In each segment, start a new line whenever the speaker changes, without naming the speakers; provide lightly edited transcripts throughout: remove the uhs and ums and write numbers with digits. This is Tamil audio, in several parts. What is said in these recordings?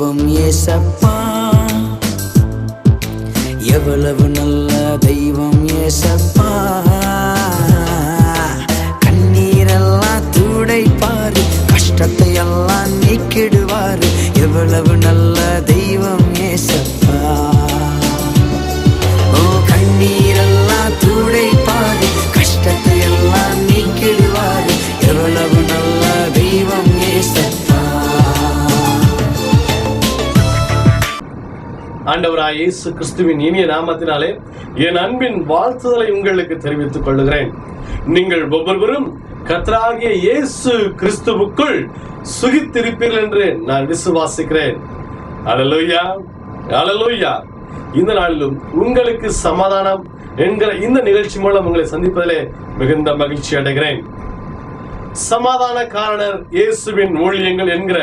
தெய்வம் ஏசப்பா, எவ்வளவு நல்ல தெய்வம் ஏசப்பா. கண்ணீரெல்லாம் துடைப்பாரு, கஷ்டத்தை எல்லாம் நீக்கிடுவாரு. எவ்வளவு நல்ல தெய்வம் ஏசப்பா. ஓ, கண்ணீரெல்லாம் துடைப்பாரு, கஷ்டத்தை எல்லாம் நீக்கிடுவாரு. எவ்வளவு நல்ல தெய்வம் ஏசப்பா.
ஆண்டவராய் இயேசு கிறிஸ்துவின் இனிய நாமத்தினாலே என் அன்பின் வாழ்த்துதலை உங்களுக்கு தெரிவித்துக் கொள்கிறேன். நீங்கள் ஒவ்வொருவரும் கர்த்தராகிய இயேசு கிறிஸ்துவுக்குள் சுகித்திருப்பீர்கள் என்று நான் விசுவாசிக்கிறேன். அல்லேலூயா, அல்லேலூயா. இந்த நாளிலும் உங்களுக்கு சமாதானம் என்கிற இந்த நிகழ்ச்சி மூலம் உங்களை சந்திப்பதிலே மிகுந்த மகிழ்ச்சி அடைகிறேன். சமாதான காரணர் இயேசுவின் ஊழியங்கள் என்கிற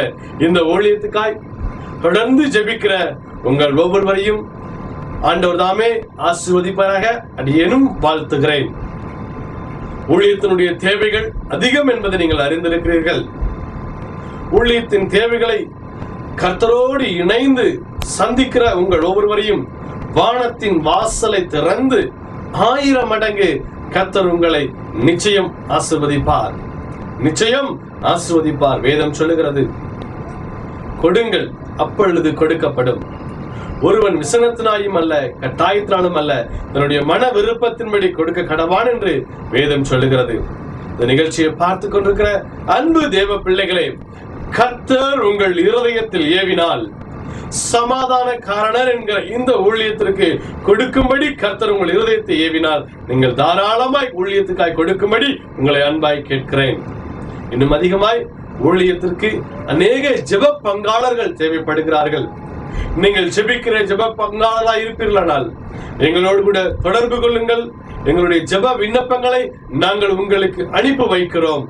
இந்த ஊழியத்துக்காய் தொடர்ந்து ஜெபிக்கிற உங்கள் ஒவ்வொருவரையும் ஆண்டவர் தாமே ஆசீர்வதிப்பாராக அடியேனும் வாழ்த்துகிறேன். ஊழியத்தினுடைய தேவைகள் அதிகம் என்பதை நீங்கள் அறிந்திருக்கிறீர்கள். ஊழியத்தின் தேவைகளை கர்த்தரோடு இணைந்து சந்திக்கிற உங்கள் ஒவ்வொருவரையும் வானத்தின் வாசலை திறந்து 1000 மடங்கு கர்த்தர் உங்களை நிச்சயம் ஆசீர்வதிப்பார், நிச்சயம் ஆசீர்வதிப்பார். வேதம் சொல்லுகிறது, கொடுங்கள் அப்பொழுது கொடுக்கப்படும். ஒருவன் விசனத்தினாயும் அல்ல கட்டாயத்தினாலும் அல்ல, தன்னுடைய மன விருப்பத்தின்படி கொடுக்க கடவான் என்று வேதம் சொல்லுகிறது. இந்த நிகழ்ச்சியை பார்த்து கொண்டிருக்கிற அன்பு தேவ பிள்ளைகளே, கர்த்தர் உங்கள் இருதயத்தில் ஏவினால் சமாதான காரணர் என்கிற இந்த ஊழியத்திற்கு கொடுக்கும்படி கர்த்தர் உங்கள் இருதயத்தை ஏவினால் நீங்கள் தாராளமாய் ஊழியத்துக்காய் கொடுக்கும்படி உங்களை அன்பாய் கேட்கிறேன். இன்னும் அதிகமாய் ஊழியத்திற்கு அநேக ஜெப பங்காளர்கள் தேவைப்படுகிறார்கள். நீங்கள் ஜெபிக்கிற ஜெப பங்காளராக இருப்பீர்களானால் எங்களோடு கூட தொடர்பு கொள்ளுங்கள். எங்களுடைய ஜெப விண்ணப்பங்களை நாங்கள் உங்களுக்கு அனுப்பி வைக்கிறோம்.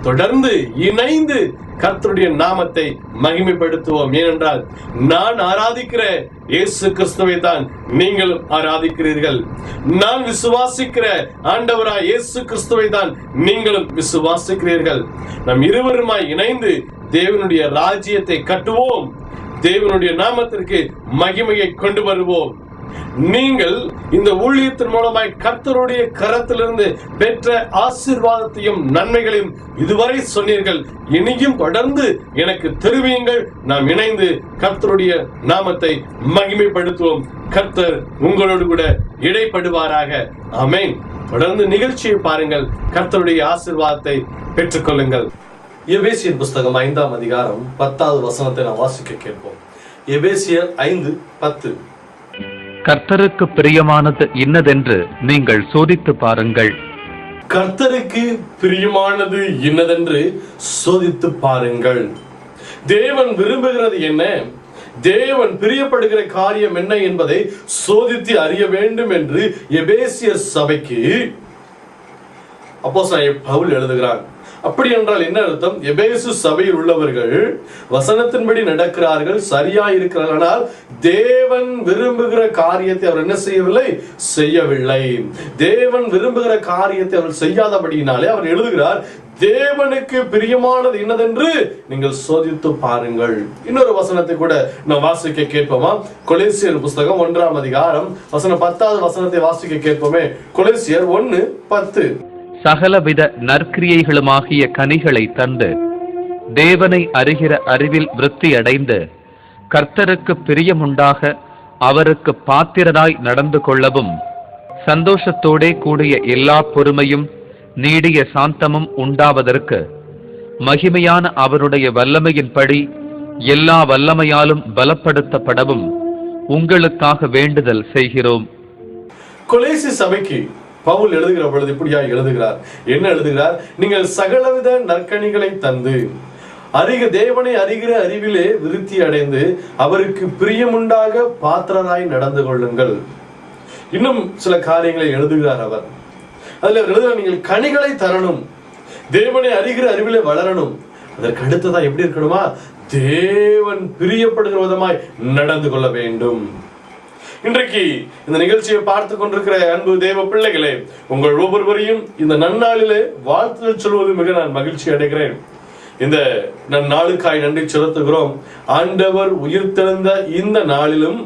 தொடர்ந்து இணைந்து கர்த்தருடைய நாமத்தை மகிமைப்படுத்துவோம். ஏனென்றால் நான் ஆராதிக்கிற இயேசு கிறிஸ்துவை தான் நீங்களும் ஆராதிக்கிறீர்கள். நான் விசுவாசிக்கிற ஆண்டவராய் இயேசு கிறிஸ்துவை தான் நீங்களும் விசுவாசிக்கிறீர்கள். நம் இருவருமாய் இணைந்து தேவனுடைய ராஜ்யத்தை கட்டுவோம், தேவனுடைய நாமத்திற்கு மகிமையை கொண்டு வருவோம். நீங்கள் இந்த ஊழியத்தின் மூலமாய் கர்த்தருடைய கரத்திலிருந்து பெற்ற ஆசீர்வாதத்தையும் நன்மைகளையும் இதுவரை சொன்னீர்கள். இனியும் தொடர்ந்து எனக்கு தெரிவியுங்கள். நாம் இணைந்து கர்த்தருடைய நாமத்தை மகிமைப்படுத்துவோம். கர்த்தர் உங்களோடு கூட இடைப்படுவாராக. ஆமென். தொடர்ந்து நிகழ்ச்சியை பாருங்கள், கர்த்தருடைய ஆசீர்வாதத்தை பெற்றுக்கொள்ளுங்கள். எபேசியர் புஸ்தகம் 5ஆம் அதிகாரம் 10வது வசனத்தை நாம் வாசிக்க கேட்போம். எபேசியர் 5:10.
கர்த்தருக்கு பிரியமானது இன்னதென்று நீங்கள் சோதித்து பாருங்கள்.
கர்த்தருக்கு பிரியமானது இன்னதென்று சோதித்து பாருங்கள். தேவன் விரும்புகிறது என்ன, தேவன் பிரியப்படுகிற காரியம் என்ன என்பதை சோதித்து அறிய வேண்டும் என்று எபேசியர் சபைக்கு அப்போஸ்தலன் பவுல் எழுதுகிறார். அப்படி என்றால் என்ன அர்த்தம்? எபேசு சபையில் உள்ளவர்கள் வசனத்தின்படி நடக்கிறார்கள், சரியா இருக்கிறார்கள். தேவன் விரும்புகிற காரியத்தை அவர் என்ன செய்யவில்லை? செய்யவில்லை. தேவன் விரும்புகிற காரியத்தை அவர் செய்யாதபடியினாலே அவர் எழுதுகிறார், தேவனுக்கு பிரியமானது என்னதென்று நீங்கள் சோதித்து பாருங்கள். இன்னொரு வசனத்தை கூட நாம் வாசிக்க கேட்போமா? கொலேசியர் புஸ்தகம் 1ஆம் அதிகாரம் வசனம் 10வது வசனத்தை வாசிக்க கேட்போமே. கொலேசியர் 1:10.
சகலவித நற்கிரியைகளுமாகிய கனிகளை தந்து தேவனை அறிகிற அறிவில் விருத்தி அடைந்து கர்த்தருக்கு பிரியமுண்டாக அவருக்கு பாத்திரராய் நடந்து கொள்ளவும் சந்தோஷத்தோடே கூடிய எல்லா பொறுமையும் நீடிய சாந்தமும் உண்டாவதற்கு மகிமையான அவருடைய வல்லமையின்படி எல்லா வல்லமையாலும் பலப்படுத்தப்படவும் உங்களுக்காக வேண்டுதல் செய்கிறோம்.
கொலேசி சபைக்கு பவுல் எழுதுகிற பொழுது இப்படியா எழுதுகிறார்? என்ன எழுதுகிறார்? நீங்கள் சகலவித நற்கனிகளை தந்து தேவனை அறிகிற அறிவிலே விருத்தி அடைந்து அவருக்கு பிரியமுண்டாக பாத்திரராய் நடந்து கொள்ளுங்கள். இன்னும் சில காரியங்களை எழுதுகிறார் அவர். அதுல எழுதுகிற, நீங்கள் கனிகளை தரணும், தேவனை அறிகிற அறிவிலே வளரணும். அதற்கு அடுத்ததா எப்படி இருக்கணுமா? தேவன் பிரியப்படுகிற விதமாய் நடந்து கொள்ள வேண்டும். இன்றைக்கு இந்த நிகழ்ச்சியை பார்த்து கொண்டிருக்கிற அன்பு தேவ பிள்ளைகளே, உங்கள் ஒவ்வொருவரையும் இந்த நன்னாளிலே வாழ்த்துதல் சொல்வது மிக நான் மகிழ்ச்சி அடைகிறேன். இந்த நாளுக்காய் நன்றி செலுத்துகிறோம். ஆண்டவர் உயிர்த்தெழுந்த இந்த நாளிலும்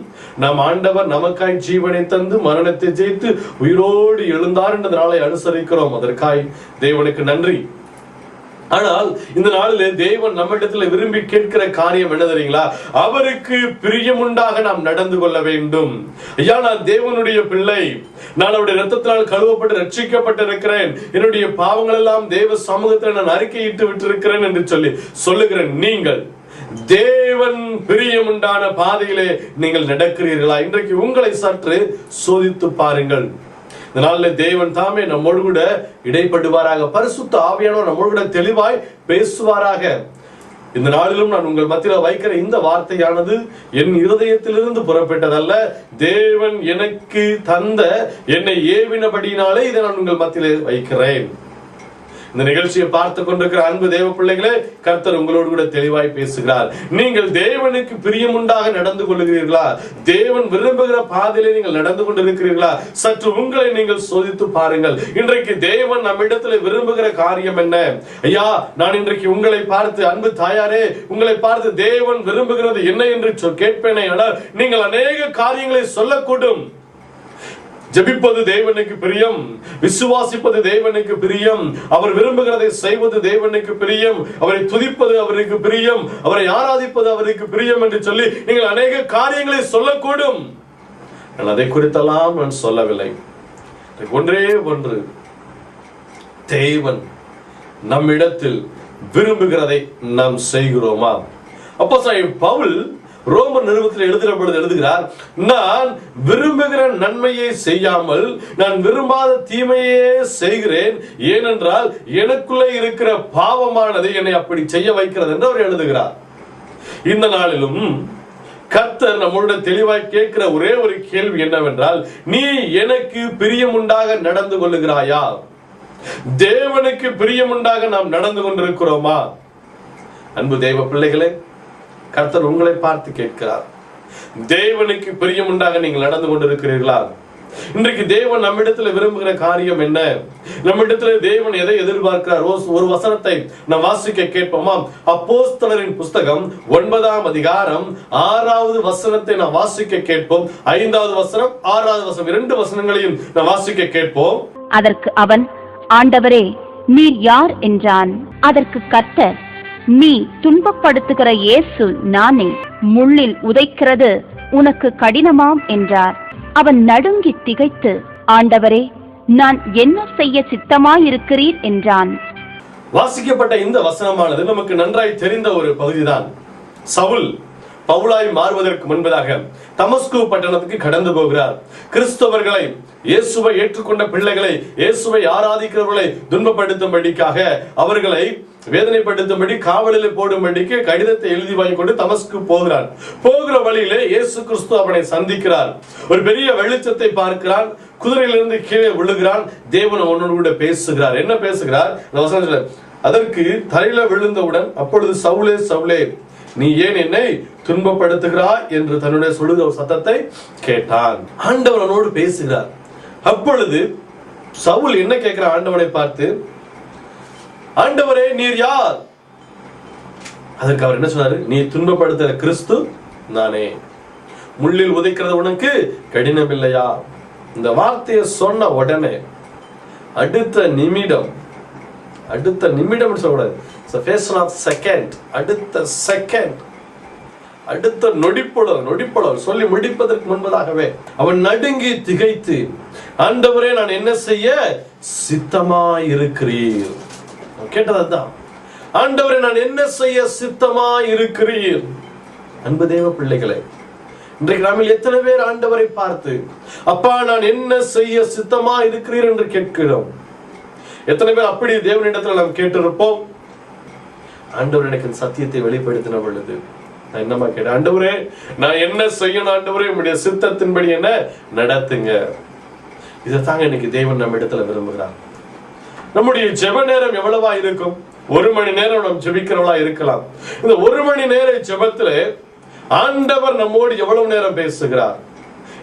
நாம் ஆண்டவர் நமக்காய் ஜீவனை தந்து மரணத்தை ஜெயித்து உயிரோடு எழுந்தார் என்ற நாளை அனுசரிக்கிறோம். அதற்காய் தேவனுக்கு நன்றி. ஆனால் இந்த நாளிலே தேவன் நம்மிடத்தில் விரும்பி கேட்கிற காரியம் என்ன தெரியுங்களா? அவருக்கு பிரியமுண்டாக நாம் நடந்து கொள்ள வேண்டும். ஐயா, நான் தேவனுடைய பிள்ளை, நான் அவருடைய இரத்தத்தினால் கழுவப்பட்டு ரட்சிக்கப்பட்டு இருக்கிறேன், என்னுடைய பாவங்கள் எல்லாம் தேவ சமூகத்தில் நான் அறிக்கையிட்டு விட்டிருக்கிறேன் என்று சொல்லுகிறேன். நீங்கள் தேவன் பிரியமுண்டான பாதையிலே நீங்கள் நடக்கிறீர்களா? இன்றைக்கு உங்களை சற்று சோதித்து பாருங்கள். இதனால தேவன் தாமே நம்மோடு கூட இடைப்படுவாராக. பரிசுத்த ஆவியானவர் நம்மோடு கூட தெளிவாய் பேசுவாராக. இந்த நாளிலும் நான் உங்கள் மத்தியில் வைக்கிற இந்த வார்த்தையானது என் இருதயத்திலிருந்து புறப்பட்டதல்ல, தேவன் எனக்கு தந்த என்னை ஏவினபடியினாலே இதை நான் உங்கள் மத்தியிலே வைக்கிறேன். இந்த நிகழ்ச்சியை பார்த்து கொண்டிருக்கிற அன்பு தேவ பிள்ளைகளே, கர்த்தர் உங்களோடு கூட தெளிவாய் பேசுகிறார். நீங்கள் தேவனுக்கு பிரியமுண்டாக நடந்து கொள்கிறீர்களா? தேவன் விரும்புகிற பாதையிலே நீங்கள் நடந்து கொண்டிருக்கிறீர்களா? சற்று உங்களை நீங்கள் சோதித்து பாருங்கள். இன்றைக்கு தேவன் நம்மிடத்தில் விரும்புகிற காரியம் என்ன? ஐயா, நான் இன்றைக்கு உங்களை பார்த்து, அன்பு தாயாரே, உங்களை பார்த்து தேவன் விரும்புகிறது என்ன என்று கேட்பேனே. ஆனால் நீங்கள் அநேக காரியங்களை சொல்லக்கூடும். ஜெபிப்பது தேவனுக்கு பிரியம், விசுவாசிப்பது தேவனுக்கு பிரியம், அவர் விரும்புகிறதை செய்வது தேவனுக்கு பிரியம், அவரை துதிப்பது அவருக்கு பிரியம், அவரை ஆராதிப்பது அவருக்கு பிரியம் என்று சொல்லி நீங்கள் அநேக காரியங்களை சொல்லக்கூடும். நான் அதை குறித்தெல்லாம் நான் சொல்லவில்லை. ஒன்றே ஒன்று, தேவன் நம்மிடத்தில் விரும்புகிறதை நாம் செய்கிறோமா? அப்போஸ்தலன் பவுல் ரோமர் நிருபத்தில் எழுதுகிற பொழுது எழுதுகிறார், நான் விரும்புகிற நன்மையை செய்யாமல் நான் விரும்பாத தீமையே செய்கிறேன், ஏனென்றால் எனக்குள்ளே இருக்கிற பாவமானது என்னை அப்படி செய்ய வைக்கிறது என்று அவர் எழுதுகிறார். இந்த நாளிலும் கர்த்தர் நம்மளுடைய தெளிவாய் கேட்கிற ஒரே ஒரு கேள்வி என்னவென்றால், நீ எனக்கு பிரியமுண்டாக நடந்து கொள்ளுகிறாயா? தேவனுக்கு பிரியமுண்டாக நாம் நடந்து கொண்டிருக்கிறோமா? அன்பு தேவ பிள்ளைகளே, கர்த்தர் உங்களை பார்த்து கேட்கிறார், தேவனுக்கு பிரியமுண்டாக நீங்கள் நடந்து கொண்டிருக்கிறீர்களா? இன்றைக்கு தேவன் நம்மிடத்துல விரும்புகிற காரியம் என்ன? நம்மிடத்துல தேவன் எதை எதிர்பார்க்கிறார்? ஒரு வசனத்தை நாம் வாசிக்க கேட்போமா? அப்போஸ்தலரின் புஸ்தகம் 9ஆம் அதிகாரம் 6வது வசனத்தை நாம் வாசிக்க கேட்போம். 5வது வசனம், 6வது வசனம், 2 வசனங்களையும் நாம் வாசிக்க கேட்போம்.
அதற்கு அவன், ஆண்டவரே, நீர் யார் என்றான். அதற்கு கர்த்தர், நீ துன்பப்படுத்துகிற இயேசு நானே, முள்ளில் உதைக்கிறது உனக்கு கடினமாம் என்றார். அவன் நடுங்கி திகைத்து, ஆண்டவரே, நான் என்ன செய்ய சித்தமாயிருக்கிறீர் என்றான்.
வாசிக்கப்பட்ட இந்த வசனமானது நமக்கு நன்றாய் தெரிந்த ஒரு பகுதிதான். சவுல் பவுலாய் மாறுவதற்கு முன்பதாக தமஸ்கு பட்டணத்துக்கு கடந்து போகிறார். கிறிஸ்தவர்களை, இயேசுவை ஏற்றுக்கொண்ட பிள்ளைகளை, இயேசுவை ஆராதிக்கிறவர்களை துன்பப்படுத்தும்படிக்காக, அவர்களை வேதனைப்படுத்தும்படி, காவலில் போடும்படிக்கு கடிதத்தை எழுதி வாங்கி கொண்டு தமஸ்கு போகிறான். போகிற வழியிலே இயேசு கிறிஸ்து அவனை சந்திக்கிறார். ஒரு பெரிய வெளிச்சத்தை பார்க்கிறான். குதிரையிலிருந்து கீழே விழுகிறான். தேவன் அவனோடு கூட பேசுகிறார். என்ன பேசுகிறார்? அதற்கு தரையில விழுந்தவுடன், அப்பொழுது சவுலே சவுலே, நீ ஏன் என்னை துன்பப்படுத்துகிறாய் என்று தன்னுடைய சொல்லுகிற சத்தத்தை கேட்டான். ஆண்டவர் அவனோடு பேசுகிறார். அப்பொழுது சவுல் என்ன கேட்கிற ஆண்டவனை பார்த்து, ஆண்டவரே, நீர் யார்? அதற்கு அவர் என்ன சொன்னாரு? நீ துன்பப்படுத்துகிற கிறிஸ்து நானே, முள்ளில் உதைக்கிறது உனக்கு கடினம் இல்லையா? இந்த வார்த்தையை சொன்ன உடனே அடுத்த நிமிடம் சொல்லக்கூடாது, அடுத்த நொடிப்பொழுது சொல்லி முடிப்பதற்கு முன்பதாகவே அவன் நடுங்கி திகைத்து, ஆண்டவரே, நான் என்ன செய்ய சித்தமாயிருக்கிறீர்? கேட்டதான், ஆண்டவரே, நான் என்ன செய்ய சித்தமாயிருக்கிறீர்? அன்பு தேவ பிள்ளைகளே, இன்றைக்கு நாம எத்தனை பேர் ஆண்டவரை பார்த்து, அப்பா, நான் என்ன செய்ய சித்தமா இருக்கிறீர் என்று கேட்கிறோம்? எத்தனை பேர் அப்படி தேவனிடத்துல நாம் கேட்டிருப்போம்? ஆண்டவர் எனக்கு சத்தியத்தை வெளிப்படுத்தின பொழுது நான் என்னமா கேட்டேன்? ஆண்டவரே, நான் என்ன செய்யணும்? ஆண்டவரே, உங்களுடைய சித்தத்தின்படி என்ன நடத்துங்க. இதைத்தாங்க இன்னைக்கு தேவன் நம்ம இடத்துல விரும்புகிறார். நம்முடைய ஜெப நேரம் எவ்வளவா இருக்கும்? 1 மணி நேரம் நாம் ஜெபிக்கிறவளா இருக்கலாம். இந்த 1 மணி நேர ஜெபத்துல ஆண்டவர் நம்மோடு எவ்வளவு நேரம் பேசுகிறார்?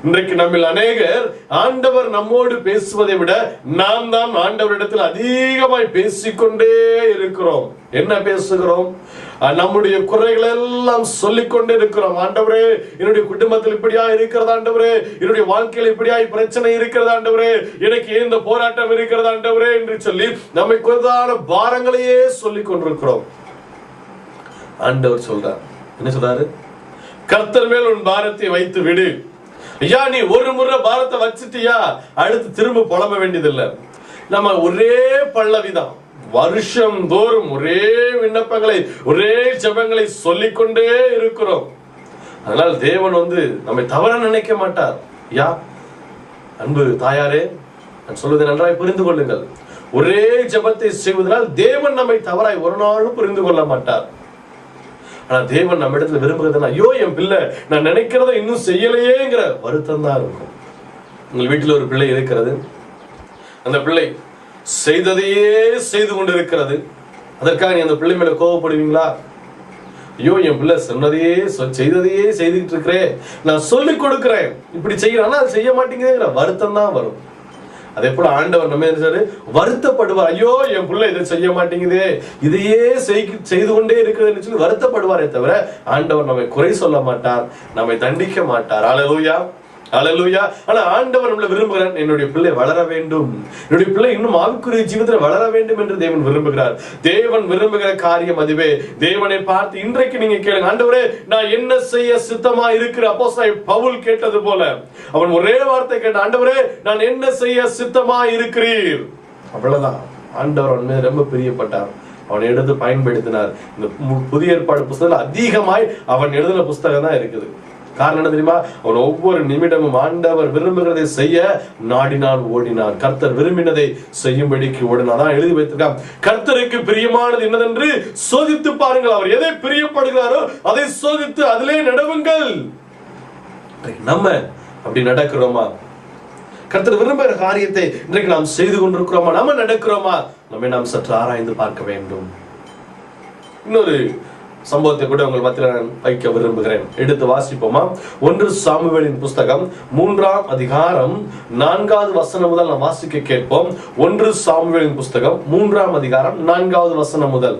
இன்றைக்கு நம்மில் அநேகர் ஆண்டவர் நம்மோடு பேசுவதை விட நாம் தான் ஆண்டவரிடத்தில் அதிகமாய் பேசிக்கொண்டே இருக்கிறோம். என்ன பேசுகிறோம்? நம்முடைய குறைகள் எல்லாம் சொல்லிக் கொண்டே இருக்கிறோம். ஆண்டவரே, என்னுடைய குடும்பத்தில் இப்படியா இருக்கிறது ஆண்டவரே, என்னுடைய வாழ்க்கையில் இப்படியா பிரச்சனை இருக்கிறது ஆண்டவரே, எனக்கு இந்த போராட்டம் இருக்கிறது ஆண்டவரே என்று சொல்லி நம்மை குறித்தான பாரங்களையே சொல்லிக் கொண்டிருக்கிறோம். ஆண்டவர் சொல்றார், என்ன சொல்றாரு? கர்த்தர் மேல் உன் பாரத்தை வைத்து விடு. ஐயா, நீ ஒரு முறை பாரத்தை வச்சுட்டியா, அடுத்து திரும்ப புலம்ப வேண்டியதில்லை. நம்ம ஒரே பல்லவிதான், வருஷம் தோறும் ஒரே விண்ணப்பங்களை, ஒரே ஜெபங்களை சொல்லிக்கொண்டே இருக்கிறோம். அதனால் தேவன் நம்மை தவற நினைக்க மாட்டார். யா அன்பு தாயாரே, நான் சொல்வதை நன்றாய் புரிந்து கொள்ளுங்கள். ஒரே ஜெபத்தை செய்வதனால் தேவன் நம்மை தவறாய் ஒரு நாளும் புரிந்து கொள்ள மாட்டார். ஆனா தேவன் நம்ம இடத்துல விரும்புகிறது, ஐயோ என் பிள்ளை நான் நினைக்கிறத இன்னும் செய்யலையேங்கிற வருத்தம் தான் இருக்கும். உங்கள் வீட்டில் ஒரு பிள்ளை இருக்கிறது, அந்த பிள்ளை செய்ததையே செய்து கொண்டு இருக்கிறது. அதற்காக நீ அந்த பிள்ளை மேல கோபப்படுவீங்களா? ஐயோ என் பிள்ளை சொன்னதையே செய்ததையே செய்துட்டு இருக்கிறேன், நான் சொல்லிக் கொடுக்கிறேன், இப்படி செய்யறானா அது செய்ய மாட்டேங்குதுங்கிற வருத்தம் தான் வரும். அதே போல ஆண்டவர் நம்ம வருத்தப்படுவார். ஐயோ என் பிள்ளை இதை செய்ய மாட்டேங்குதே, இதையே செய்து கொண்டே இருக்கிறதுன்னு சொல்லி வருத்தப்படுவாரே தவிர ஆண்டவர் நம்மை குறை சொல்ல மாட்டார், நம்மை தண்டிக்க மாட்டார். அல்லேலூயா, அல்லேலூயா. ஆனா ஆண்டவர் நம்மள விரும்புகிறார், என்னுடைய பிள்ளை வளர வேண்டும், என்னுடைய பிள்ளை இன்னும் ஆவிக்குரிய ஜீவிதத்தில் வளர வேண்டும் என்று தேவன் விரும்புகிறார். தேவன் விரும்புகிற காரியம் அதுவே. தேவனை பார்த்து இன்றைக்கு நீங்க கேளுங்க, ஆண்டவரே நான் என்ன செய்ய சித்தமா இருக்கிற அப்போஸ்தலன் பவுல் கேட்டது போல அவன் ஒரே வார்த்தை கேட்ட, ஆண்டவரே நான் என்ன செய்ய சித்தமா இருக்கிறீர். அவ்வளவுதான். ஆண்டவர் அவன் மீது ரொம்ப பிரியப்பட்டார், அவனை எடுத்து பயன்படுத்தினார். இந்த புதிய ஏற்பாடு புஸ்தகத்தில் அதிகமாய் அவன் எழுதின புஸ்தகம் தான் இருக்குது. காரணம் என்ன தெரியுமா? அவன் ஒவ்வொரு நிமிடமும் ஆண்டவர் விரும்புகிறதை செய்ய நாடினான், ஓடினான். கர்த்தர் விரும்பினதை செய்யும்படிக்கு ஓடினான். அதான் எழுதி வைத்திருக்கான், கர்த்தருக்கு பிரியமானது என்னதென்று சோதித்து பாருங்கள், அவர் எதை பிரியப்படுகிறாரோ அதை சோதித்து அதிலே நடவுங்கள். நம்ம அப்படி நடக்கிறோமா? கர்த்தர் விரும்புகிற காரியத்தை இன்றைக்கு நாம் செய்து கொண்டிருக்கிறோமா? நம்ம நடக்கிறோமா? நம்மை நாம் சற்று ஆராய்ந்து பார்க்க வேண்டும். இன்னொரு சம்பவத்தை கூட உங்கள் மத்தியில் நான் வைக்க விரும்புகிறேன். எடுத்து வாசிப்போமா? 1 சாமுவேலின் புஸ்தகம் 3ஆம் அதிகாரம் 4வது வசனம் முதல் நாம் வாசிக்க கேட்போம். 1 சாமுவேலின் புஸ்தகம் 3ஆம் அதிகாரம் 4வது வசனம் முதல்.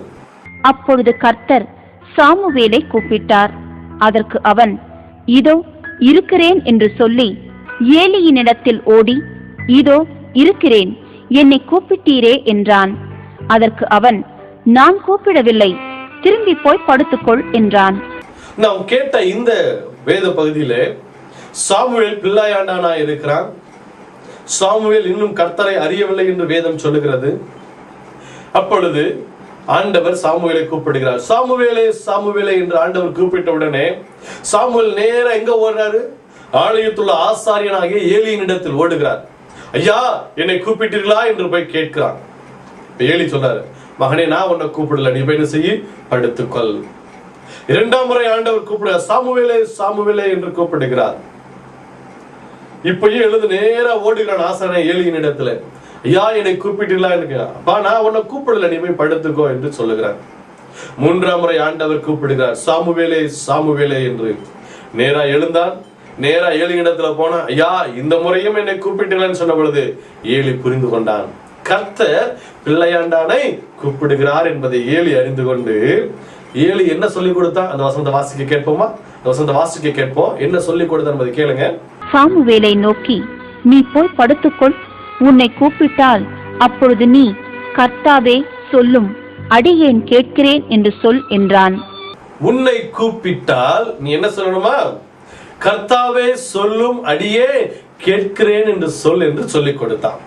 அப்பொழுது கர்த்தர் சாமுவேலை கூப்பிட்டார். அதற்கு அவன், இதோ இருக்கிறேன் என்று சொல்லி ஏலியினிடத்தில் ஓடி, இதோ இருக்கிறேன், என்னை கூப்பிட்டீரே என்றான். அதற்கு அவன், நான் கூப்பிடவில்லை, திரும்பி போய் படுத்துக்கொள் என்றான்.
நாம் கேட்ட இந்த வேத பகுதியிலே சாமுவேல் பிள்ளையாண்டானா இருக்கிறான். சாமுவேல் இன்னும் கர்த்தரை அறியவில்லை என்று வேதம் சொல்லுகிறது. அப்பொழுது ஆண்டவர் சாமுவேலை கூப்பிடுகிறார். சாமுவேலே சாமுவேலே என்று ஆண்டவர் கூப்பிட்ட உடனே சாமுவேல் நேர எங்க ஓடுறாரு? ஆலயத்துள்ள ஆசாரியனாகிய ஏலியினிடத்தில் ஓடுகிறார். ஐயா என்னை கூப்பிட்டீர்களா என்று போய் கேட்கிறான். ஏலி சொல்றாரு, மகனே நான் உன்னை கூப்பிடல, நீ போய் என்ன செய்ய, படுத்துக்கொள். 2ஆம் முறை ஆண்டவர் கூப்பிடுகிறார், சாமுவேலே சாமுவேலே என்று கூப்பிடுகிறார். இப்பயே எழுது நேரா ஓடுகிறான் ஆசாரியன் ஏலியின் இடத்துல. ஐயா என்னை கூப்பிட்டீங்களா எனக்கு? அப்பா நான் உன்னை கூப்பிடல, நீ போய் படுத்துக்கோ என்று சொல்லுகிறார். 3ஆம் முறை ஆண்டவர் கூப்பிடுகிறார், சாமுவேலே சாமுவேலே என்று. நேரா எழுந்தான், நேரா ஏலியின் இடத்துல போனா, ஐயா இந்த முறையும் என்னை கூப்பிட்டீங்களான்னு சொன்ன பொழுது ஏலி புரிந்து கொண்டான், கர்த்தர் பிள்ளையாண்டானை கூப்பிடுகிறார் என்பதை ஏலி அறிந்து கொண்டு, ஏலி என்ன சொல்லிக் கொடுத்தா அந்த வசனத்தை வாசிக்க கேட்போமா? அந்த வசனத்தை வாசிக்க கேட்போம். என்ன சொல்லிக் கொடுத்தா என்பதை கேளுங்க.
சாமுவேலை நோக்கி, நீ போய் படுத்துக்கொள், உன்னை கூப்பிட்டால் அப்பொழுது நீ, கர்த்தாவே சொல்லும், அடியேன் கேட்கிறேன் என்று சொல் என்றான்.
உன்னை கூப்பிட்டால் நீ என்ன சொல்லணுமா? கர்த்தாவே சொல்லும், அடியே கேட்கிறேன் என்று சொல் என்று சொல்லிக் கொடுத்தான்.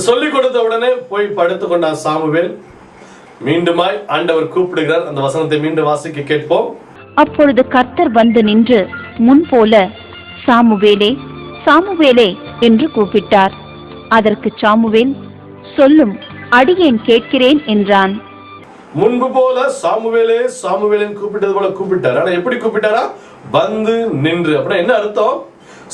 சொல்லிக் கொடுத்த உடனே போய் படுத்துக் கொண்டான் சாமுவேல். மீண்டுமாய் ஆண்டவர் கூப்பிடுகிறார். அந்த வசனத்தை மீண்டும் வாசிக்க கேட்போம்.
அப்பொழுது கர்த்தர் வந்து நின்று முன்போல, சாமுவேலே சாமுவேலே என்று கூப்பிட்டார். அதற்கு சாமுவேல், சொல்லும், அடியேன் கேட்கிறேன் என்றான்.
முன்பு போல சாமுவேலே சாமுவேலின் கூப்பிட்டது போல கூப்பிட்டார். ஆனா எப்படி கூப்பிட்டாரா? வந்து நின்று. அப்படின்னா என்ன அர்த்தம்?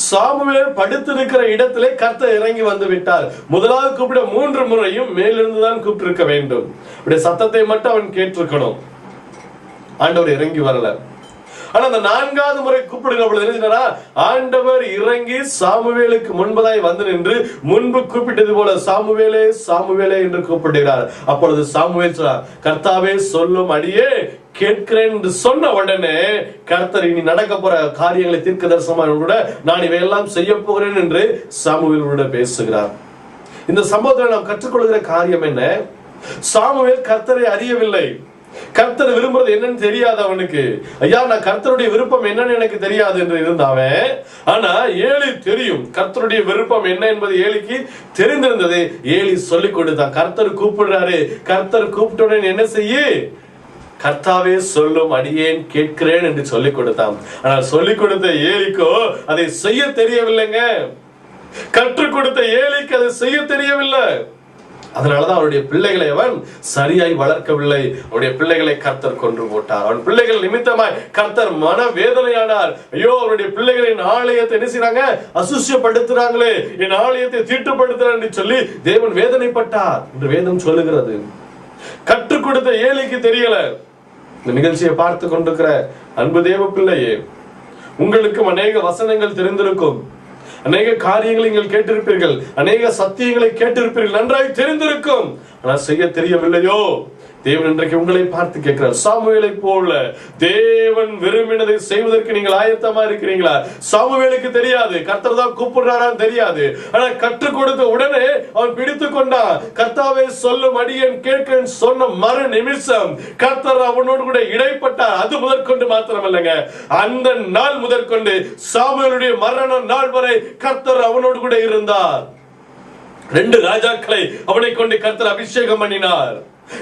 சாமுவேல் படுத்திருக்கிற இடத்திலே கர்த்தர் இறங்கி வந்து விட்டார். முதலாவது கூப்பிட 3 முறையும் மேலிருந்துதான் கூப்பிட்டிருக்க வேண்டும். சத்தத்தை மட்டும் அவன் கேட்டிருக்கணும். ஆண்டவர் இறங்கி வரல. ஆனா அந்த 4வது முறை கூப்பிடுகிற பொழுது என்ன சொன்னாரா? ஆண்டவர் இறங்கி சாமுவேலுக்கு முன்பதாய் வந்து நின்று முன்பு கூப்பிட்டது போல சாமுவேலே சாமுவேலே என்று கூப்பிடுகிறார். அப்பொழுது சாமுவேல் சொன்னார், கர்த்தாவே சொல்லும் அடியே கேட்கிறேன் என்று சொன்ன உடனே கர்த்தர் இனி நடக்க போற காரியங்களை தீர்க்க தரிசனமாக நான் இவையெல்லாம் செய்ய போகிறேன் என்று சாமுவேலோடு பேசுகிறார். இந்த சம்பவத்தில் நாம் கற்றுக்கொள்கிற காரியம் என்ன? சாமுவேல் கர்த்தரை அறியவில்லை. கர்த்தர் விரும்புறது என்னன்னு தெரியாது அவனுக்கு. ஐயா, நான் கர்த்தருடைய விருப்பம் என்னன்னு எனக்கு தெரியாது என்று இருந்தாவன். ஆனா ஏலி தெரியும் கர்த்தருடைய விருப்பம் என்ன என்பது ஏலிக்கு தெரிந்திருந்தது. ஏலி சொல்லிக் கொடுத்தான். கர்த்தர் கூப்பிடுறாரு, கர்த்தர் கூப்பிட்டவுடன் என்ன செய்ய? கர்த்தாவே சொல்லும் அடியேன் கேட்கிறேன் என்று சொல்லிக் கொடுத்தான். ஆனால் சொல்லிக் கொடுத்த ஏலிக்கோ அதை செய்ய தெரியவில்லைங்க. கற்றுக் கொடுத்த ஏலிக்கு அதை செய்ய தெரியவில்லை. அதனாலதான் அவருடைய பிள்ளைகளை அவன் சரியாய் வளர்க்கவில்லை. அவருடைய பிள்ளைகளை கர்த்தர் கொன்று போட்டார். அவன் பிள்ளைகள் நிமித்தமாய் கர்த்தர் மன வேதனையானார். ஐயோ, அவருடைய பிள்ளைகளின் ஆலயத்தை என்ன செய்றாங்க? அசுசியப்படுத்துறாங்களே, என் ஆலயத்தை தீட்டுப்படுத்துறாங்க என்று சொல்லி தேவன் வேதனைப்பட்டார் என்று வேதம் சொல்லுகிறது. கற்றுக் கொடுத்த ஏலிக்கு தெரியல. இந்த நிகழ்ச்சியை பார்த்து கொண்டிருக்கிற அன்பு தேவ பிள்ளையே, உங்களுக்கும் அநேக வசனங்கள் தெரிந்திருக்கும், அநேக காரியங்களை நீங்கள் கேட்டிருப்பீர்கள், அநேக சத்தியங்களை கேட்டிருப்பீர்கள், நன்றாய் தெரிந்திருக்கும். ஆனால் செய்ய தெரியவில்லையோ? தேவன் இன்றைக்கு உங்களை பார்த்து கேட்கிறார். சாமுவேலை போல தேவன் விரும்பினதை செய்வதற்கு நீங்கள் ஆயத்தமா இருக்கிறீங்களா? சாமுவேலுக்கு தெரியாது கர்த்தர் தான் கூப்பிடுறாரான்னு தெரியாது. ஆனா கற்றுக் கொடுத்த உடனே அவன் பிடித்து கொண்டான். கர்த்தாவே சொல்லும் அடியேன் கேட்கிறேன் சொன்ன மறு நிமிஷம் கர்த்தர் அவனோடு கூட இடைப்பட்டார். அது முதற்கொண்டு மாத்திரமல்லங்க, அந்த நாள் முதற்கொண்டு சாமுவேலுடைய மரண நாள் வரை கர்த்தர் அவனோடு கூட இருந்தார். 2 ராஜாக்களை அவனை கொண்டு கர்த்தர் அபிஷேகம் பண்ணினார்.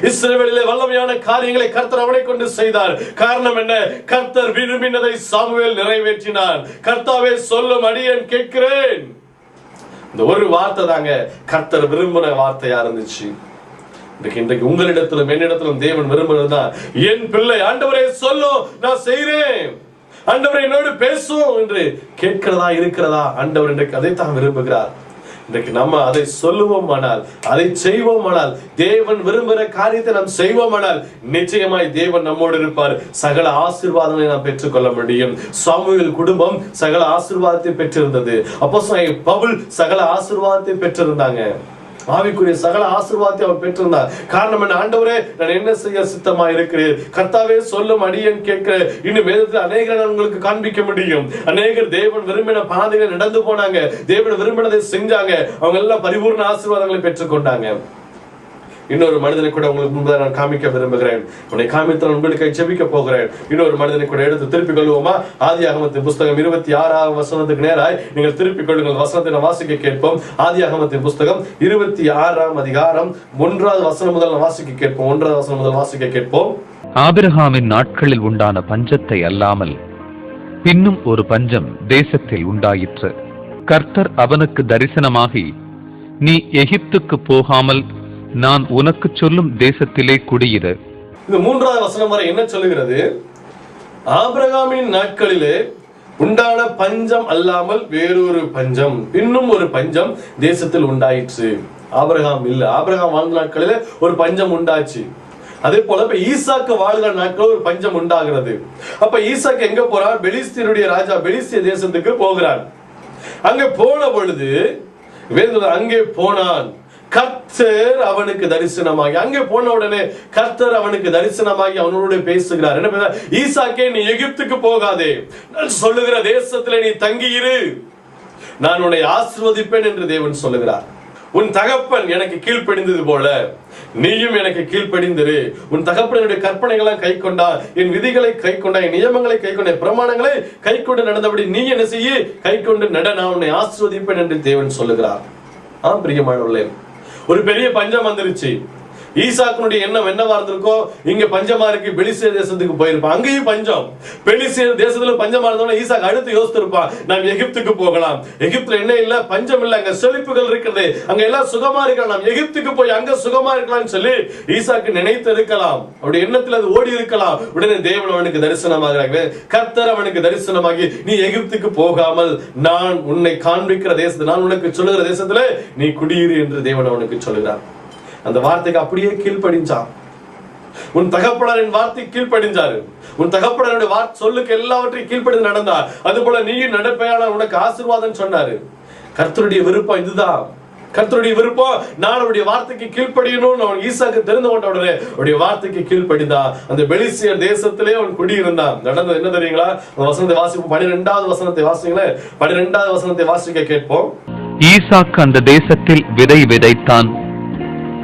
இஸ்ரவேலிலே வல்லமையான காரியங்களை கர்த்தர் அவனை கொண்டு செய்தார். காரணம் என்ன? கர்த்தர் விரும்பினதை சாமுவேல் நிறைவேற்றினார். கர்த்தாவே சொல்லும் அடியேன் கேட்கிறேன். இந்த ஒரு வார்த்தை தாங்க கர்த்தர் விரும்பின வார்த்தையா இருந்துச்சு. இன்றைக்கு உங்களிடத்திலும் என்னிடத்திலும் தேவன் விரும்புகிறதுதான், என் பிள்ளை ஆண்டவரே சொல்லும், நான் செய்கிறேன், ஆண்டவரே என்னோடு பேசும் என்று கேட்கிறதா இருக்கிறதா? ஆண்டவர் இன்றைக்கு அதைத்தான் விரும்புகிறார். இன்றைக்கு நம்ம அதை சொல்லுவோமானால், அதை செய்வோமானால், தேவன் விரும்புகிற காரியத்தை நாம் செய்வோமானால் நிச்சயமாய் தேவன் நம்மோடு இருப்பார். சகல ஆசீர்வாதங்களை நாம் பெற்றுக்கொள்ள முடியும். சாமுவேல் குடும்பம் சகல ஆசீர்வாதத்தை பெற்றிருந்தது. அப்போஸ்தலனாகிய பவுல் சகல ஆசீர்வாதத்தை பெற்றிருந்தாங்க. ஆவிக்குரிய சகல ஆசீர்வாதத்தை அவர் பெற்றிருந்தார். காரணம் என்ன? ஆண்டவரே நான் என்ன செய்ய சித்தமா இருக்கிறேன், கர்த்தாவே சொல்லும் அடியேன் கேட்கிறேன். இன்னும் வேதத்தில் அநேகரை நான் உங்களுக்கு காண்பிக்க முடியும். அநேகர் தேவன் விரும்பின பாதைகளை நடந்து போனாங்க, தேவன் விரும்பினதை செஞ்சாங்க, அவங்க எல்லாம் பரிபூர்ண ஆசீர்வாதங்களை பெற்றுக்கொண்டாங்க. இன்னொரு மனிதனை கூட உங்களுக்கு முன்பதாக நான் காமிக்க விரும்புகிறேன். உன்னை காமித்து உங்களுக்கு ஜெபிக்க போகிறேன். இன்னொரு மனிதனை கூட எடுத்து திருப்பிக் கொள்வோமா? ஆதியாகமத்தின் புஸ்தகம் 26ஆம் வசனத்துக்கு நேராய் நீங்கள் திருப்பிக் கொள்ளுங்கள். வசனத்தை வாசிக்க கேட்போம். ஆதியாகமத்தின் புஸ்தகம் 26ஆம் அதிகாரம் 1வது வசனம் முதல் வாசிக்க கேட்போம். 1வது வசனம் முதல் வாசிக்க கேட்போம்.
ஆபிரகாமின் நாட்களில் உண்டான பஞ்சத்தை அல்லாமல் இன்னும் ஒரு பஞ்சம் தேசத்தில் உண்டாயிற்று. கர்த்தர் அவனுக்கு தரிசனமாகி, நீ எகிப்துக்கு போகாமல் நான் உனக்கு சொல்லும் தேசத்திலே குடியிரு.
இந்த 3வது வசனம் வரை என்ன சொல்லுகிறது? ஆபிரகாமின் நாட்களிலே உண்டான பஞ்சம் அல்லாமல் வேறொரு பஞ்சம், இன்னும் ஒரு பஞ்சம் தேசத்தில் உண்டாயிற்று. ஆபிரகாம் இல்ல, ஆபிரகாம் வாழ்ந்த நாட்களிலே ஒரு பஞ்சம் உண்டாச்சு. அதே போல இப்ப ஈசாக்கு வாழ்கிற நாட்கள் ஒரு பஞ்சம் உண்டாகிறது. அப்ப ஈசாக்கு எங்க போறார்? பெலிஸ்தியருடைய ராஜா பெலிஸ்திய தேசத்துக்கு போகிறார். அங்க போன பொழுது அங்கே போனான். கர்த்தர் அவனுக்கு தரிசனமாகி, அங்கே போன உடனே கர்த்தர் அவனுக்கு தரிசனமாகி அவனோடு பேசுகிறார். என்ன பேச? ஈசாக்கே, நீ எகிப்துக்கு போகாதே, நான் சொல்லுகிற தேசத்திலே நீ தங்கியிரு, நான் உன்னை ஆசீர்வதிப்பேன் என்று தேவன் சொல்லுகிறார். உன் தகப்பன் எனக்கு கீழ்ப்படிந்தது போல நீயும் எனக்கு கீழ்ப்படிந்திரு. உன் தகப்பனுடைய கற்பனைகளை கை கொண்டா, என் விதிகளை கை கொண்டா, என் நியமங்களை கை கொண்ட, பிரமாணங்களை கை கொண்டு நடந்தபடி நீ என்ன செய்ய? கை கொண்டு நட, நான் உன்னை ஆசீர்வதிப்பேன் என்று தேவன் சொல்லுகிறார். பிரியமானவர்களே, ஒரு பெரிய பஞ்சம் வந்துருச்சு. ஈசாக்குனுடைய எண்ணம் என்னவா இருந்திருக்கோ, இங்க பஞ்சமா இருக்கு, பெலிஸ்திய தேசத்துக்கு போயிருப்பான். அங்கேயும் பஞ்சம், பெலிஸ்திய தேசத்துல பஞ்சமா இருந்தோம்னா ஈசாக்கு அடுத்து யோசித்திருப்பான், நாம் எகிப்துக்கு போகலாம். எகிப்துல என்ன இல்ல? பஞ்சம் இல்ல, அங்க செழிப்புகள் இருக்கிறது, அங்க எல்லாம் சுகமா இருக்கலாம், நாம் எகிப்துக்கு போய் அங்க சுகமா இருக்கலாம் சொல்லி ஈசாக்கு நினைத்து இருக்கலாம். அவருடைய எண்ணத்துல அது ஓடி இருக்கலாம். உடனே தேவன் அவனுக்கு தரிசனமாகிறாங்க. கர்த்தர் அவனுக்கு தரிசனமாகி, நீ எகிப்துக்கு போகாமல் நான் உன்னை காண்பிக்கிற தேசத்தை, நான் உனக்கு சொல்லுகிற தேசத்துல நீ குடியிரு என்று தேவன் அவனுக்கு சொல்லுகிறார். அந்த வார்த்தைக்கு அப்படியே கீழ்ப்படிஞ்சான். உன் தகப்பனாரின் வார்த்தை கீழ்ப்படிஞ்சாரு. உன் தகப்பனாருடைய சொல்லுக்கு எல்லாவற்றையும் கீழ்ப்படிந்து நடந்தா, அது போல நீயும் நடப்பையானால் உனக்கு ஆசீர்வாதம் சொன்னாரு. கர்த்தருடைய விருப்பம் இதுதான். கர்த்தருடைய விருப்பம் நான் அவருடைய வார்த்தைக்கு கீழ்ப்படியணும்னு அவன் ஈசாக்கு தெரிந்து கொண்ட உடனே அவருடைய வார்த்தைக்கு கீழ்ப்படிந்தான். அந்த பெலிஸ்தியர் தேசத்திலே அவன் குடியிருந்தான். நடந்தது என்ன தெரியுங்களா? அந்த வசனத்தை வாசிப்போம். 12வது வசனத்தை வாசிங்களேன். 12வது வசனத்தை வாசிக்க கேட்போம்.
ஈசாக்கு அந்த தேசத்தில் விதை விதைத்தான்.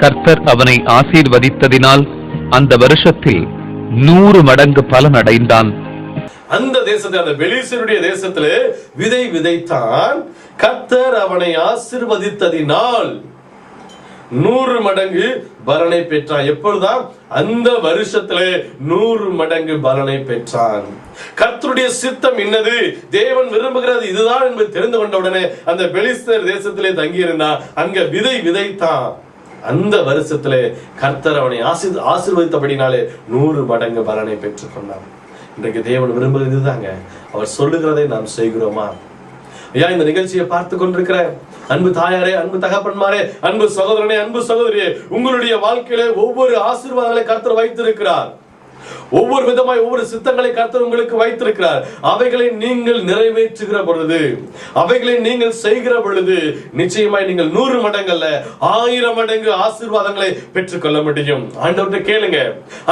கர்த்தர் அவனை ஆசீர்வதித்ததினால் அந்த வருஷத்தில் 100 மடங்கு பலன் அடைந்தான்.
அந்த தேசத்தில், அந்த பெலிஸ்தியருடைய தேசத்திலே விதை விதைத்தான். கர்த்தர் அவனை ஆசீர்வதித்ததினால் 100 மடங்கு பலனை பெற்றான். எப்பொழுதுதான்? அந்த வருஷத்திலே 100 மடங்கு பலனை பெற்றான். கர்த்தருடைய சித்தம் என்னது, தேவன் விரும்புகிறது இதுதான் என்பது தெரிந்து கொண்ட உடனே அந்த பெலிஸ்தியர் தேசத்திலே தங்கியிருந்தான். அங்க விதை விதைத்தான். அந்த வருஷத்திலே கர்த்தர் அவனை ஆசீர்வதித்தபடினாலே 100 மடங்கு பலனை பெற்றுக் கொண்டான். இன்றைக்கு தேவன் விரும்புகிறது இதுதாங்க. அவர் சொல்லுகிறதை நாம் செய்கிறோமா? ஐயா, இந்த நிகழ்ச்சியை பார்த்து கொண்டிருக்கிற அன்பு தாயாரே, அன்பு தகப்பன்மாரே, அன்பு சகோதரனே, அன்பு சகோதரியே, உங்களுடைய வாழ்க்கையில ஒவ்வொரு ஆசீர்வாதங்களை கர்த்தர் வைத்திருக்கிறார். ஒவ்வொரு விதமாய் ஒவ்வொரு சித்தங்களை கர்த்தர் உங்களுக்கு வைத்திருக்கிறார். அவைகளை நீங்கள் நிறைவேற்றுகிற பொழுது, அவைகளை நீங்கள் செய்கிற பொழுது நிச்சயமாய் நீங்கள் 100 மடங்கல்ல 1000 மடங்கு ஆசீர்வாதங்களை பெற்றுக்கொள்ள முடியும். ஆண்டவர்கிட்ட கேளுங்க.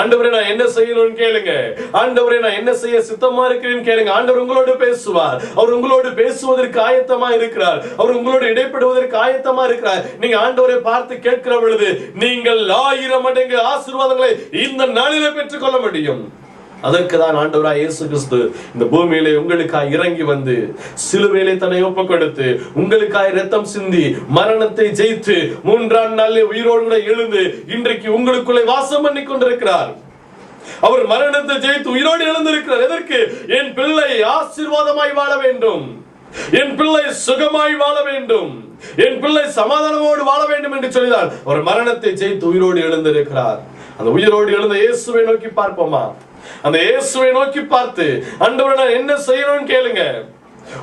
ஆண்டவரே, நான் என்ன செய்யணும்னு கேளுங்க. ஆண்டவரே, நான் என்ன செய்ய சித்தமா இருக்கிறேன்னு கேளுங்க. ஆண்டவர் உங்களோடு பேசுவார். அவர் உங்களோடு பேசுவதற்கு ஆயத்தமா இருக்கிறார். அவர் உங்களோடு இடைப்படுவதற்கு ஆயத்தமா இருக்கிறார். நீங்க ஆண்டவரை பார்த்து கேட்கிற பொழுது நீங்கள் 1000 மடங்கு ஆசீர்வாதங்களை இந்த நாளிலே பெற்றுக்கொள்ள முடியும். அதற்குதான் ஆண்டவராய் இயேசு கிறிஸ்து இந்த பூமியிலே உங்களுக்காய் இறங்கி வந்து சிலுவையிலே தன்னை ஒப்புக் கொடுத்து உங்களுக்காய் இரத்தம் சிந்தி மரணத்தை ஜெயித்து 3ஆம் நாளிலே உயிரோடு கூட எழுந்து இன்றைக்கு உங்களுக்குள்ளே வாசம் பண்ணி கொண்டிருக்கிறார். அவர் மரணத்தை ஜெயித்து உயிரோடு எழுந்திருக்கிறார். எதற்கு? என் பிள்ளை ஆசீர்வாதமாய் வாழ வேண்டும், என் பிள்ளை சுகமாய் வாழ வேண்டும், என் பிள்ளை சமாதானமோடு வாழ வேண்டும் என்று சொல்லிதான் அவர் மரணத்தை ஜெயித்து உயிரோடு எழுந்திருக்கிறார். அந்த உயிரோடு எழுந்த இயேசுவை நோக்கி பார்ப்போமா? அந்த இயேசுவை நோக்கி பார்த்து, ஆண்டவரே, நான் என்ன செய்யணும்னு கேளுங்க.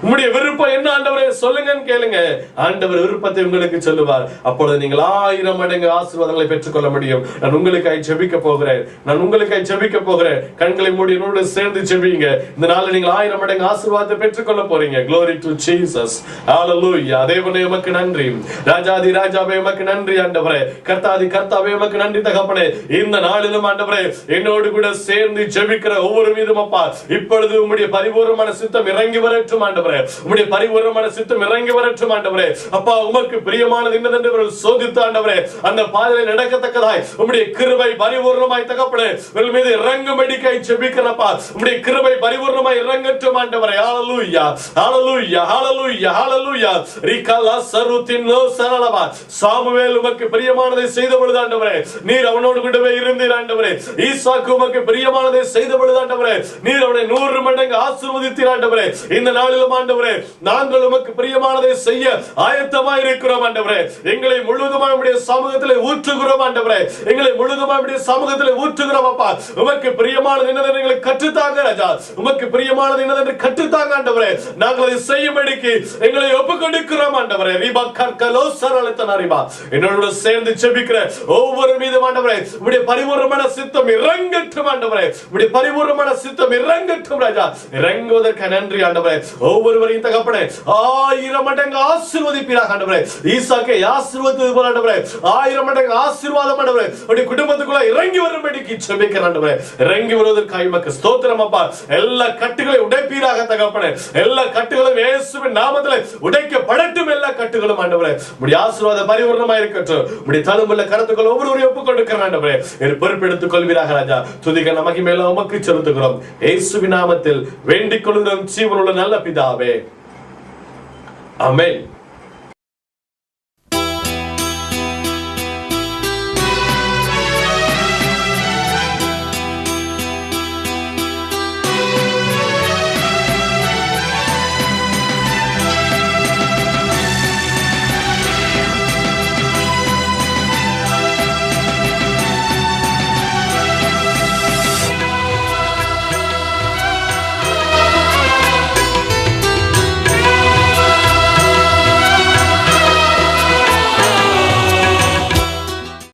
உங்களுடைய விருப்பம் என்ன ஆண்டவரே சொல்லுங்கன்னு கேளுங்க. ஆண்டவர் விருப்பத்தை உங்களுக்கு சொல்லுவார். அப்பொழுது நீங்கள் 1000 மடங்கு ஆசீர்வாதங்களை பெற்றுக்கொள்ள முடியும். நான் உங்களுக்காய் ஜெபிக்க போகிறேன். நான் உங்களுக்காய் ஜெபிக்க போகிறேன். கண்களை மூடி என்னோடு சேர்ந்து ஜெபிங்க. இந்த நாளில் நீங்கள் 1000 மடங்கு ஆசீர்வாதத்தை பெற்றுக்கொள்ள போறீங்க. Glory to Jesus. Hallelujah. தேவனே உமக்கு நன்றி. ராஜாதி ராஜாவே உமக்கு நன்றி ஆண்டவரே. கர்த்தாதி கர்த்தாவே உமக்கு நன்றி தகப்பனே. இந்த நாளிலும் ஆண்டவரே என்னோடு கூட சேர்ந்து ஜெபிக்கிற ஒவ்வொரு மீதும் அப்பா இப்பொழுது உம்முடைய பரிபூர்ணமான சித்தம் இறங்கி வரட்டும் ஆண்டவரே. உம்முடைய பரிபூர்ணமான சித்தம் இறங்கி வரட்டும் ஆண்டவரே. அப்பா, உமக்கு பிரியமானது என்னதென்று சோதித்து ஆண்டவரே அந்த பாதையில் நடக்கத்தக்கதாய் உம்முடைய கிருபை பரிபூர்ணமாய் தகப்பனே உங்கள் மீது இறங்கும்படிக்காய் ஜெபிக்கிறப்பா. உம்முடைய கிருபை பரிபூர்ணமாய் இறங்கட்டும் ஆண்டவரே. ஹalleluya ஹalleluya ஹalleluya ஹalleluya. ரிகலா சருதினோ சரளவா. சாமுவேல் உமக்கு பிரியமானதை செய்த பொழுது ஆண்டவரே நீர் அவனோடு கூடவே இருந்தீர் ஆண்டவரே. ஈசாக்கு உமக்கு பிரியமானதை செய்த பொழுது ஆண்டவரே நீர் அவனை 100 மடங்கு ஆசீர்வதித்தீர் ஆண்டவரே. இந்த நாளில் ஆண்டவரே நாங்கள் உமக்கு பிரியமானதை செய்ய ஆயத்தமாய் இருக்கிறோம் ஆண்டவரே. எங்களை முழுவதுமாய் உம்முடைய சமூகத்திலே ஊற்றுகிறோம் ஆண்டவரே. எங்களை முழுவதுமாய் உம்முடைய சமூகத்திலே ஊற்றுகிறோம் அப்பா. உமக்கு பிரியமானது என்னதென்று எங்களுக்கு கற்றுத்தாங்க ராஜா. உமக்கு பிரியமானது என்னதென்று கற்றுத்தாங்க ஆண்டவரே. நாங்கள் அதை செய்யும்படிக்கு எங்களை ஒப்புக்கொடுக்கிறோம் ஆண்டவரே. ரிபா கர்கலோ சரளத்தனரிபா. என்னோடு சேர்ந்து ஜெபிக்கிற ஒவ்வொரு மீதும் ஆண்டவரே உம்முடைய பரிபூர்ணமான சித்தம் இறங்கட்டும் ஆண்டவரே. உம்முடைய பரிபூர்ணமான சித்தம் இறங்கட்டும் ராஜா. இறங்குவதற்கு நன்றி ஆண்டவரே. ஒவ்வொருவரையும் தகப்பனே 1000 மடங்கு ஆசீர்வதிப்பீராக ஆண்டவரே. ஈசாக்கை ஆசீர்வதித்தது போல ஆண்டவரே 1000 மடங்கு ஆசீர்வாதம் ஆண்டவரே உம்முடைய குடும்பத்துக்குள்ள இறங்கி வரும்படிக்கு ஜெபிக்கிறேன் ஆண்டவரே. இறங்கி வருவதற்காக உமக்கு ஸ்தோத்திரம் அப்பா. எல்லா கட்டுகளையும் உடைப்பீராக தகப்பனே. எல்லா கட்டுகளும் இயேசுவின் நாமத்திலே உடைக்கப்படட்டும். எல்லா கட்டுகளும் ஆண்டவரே உம்முடைய ஆசீர்வாத பரிபூர்ணமாய் இருக்கட்டும். உம்முடைய தழும்புள்ள கருத்துக்கள் ஒவ்வொருவரையும் ஒப்புக்கொடுக்கிறேன் ஆண்டவரே. பொறுப்பெடுத்துக் கொள்வீராக ராஜா. துதிக்க நமக்கு மேல உமக்கு செலுத்துகிறோம். இயேசுவின் நாமத்தில் வேண்டிக் கொள்கிறோம் ஜீவனுள்ள நல்ல பிதாவே. ஆமென்.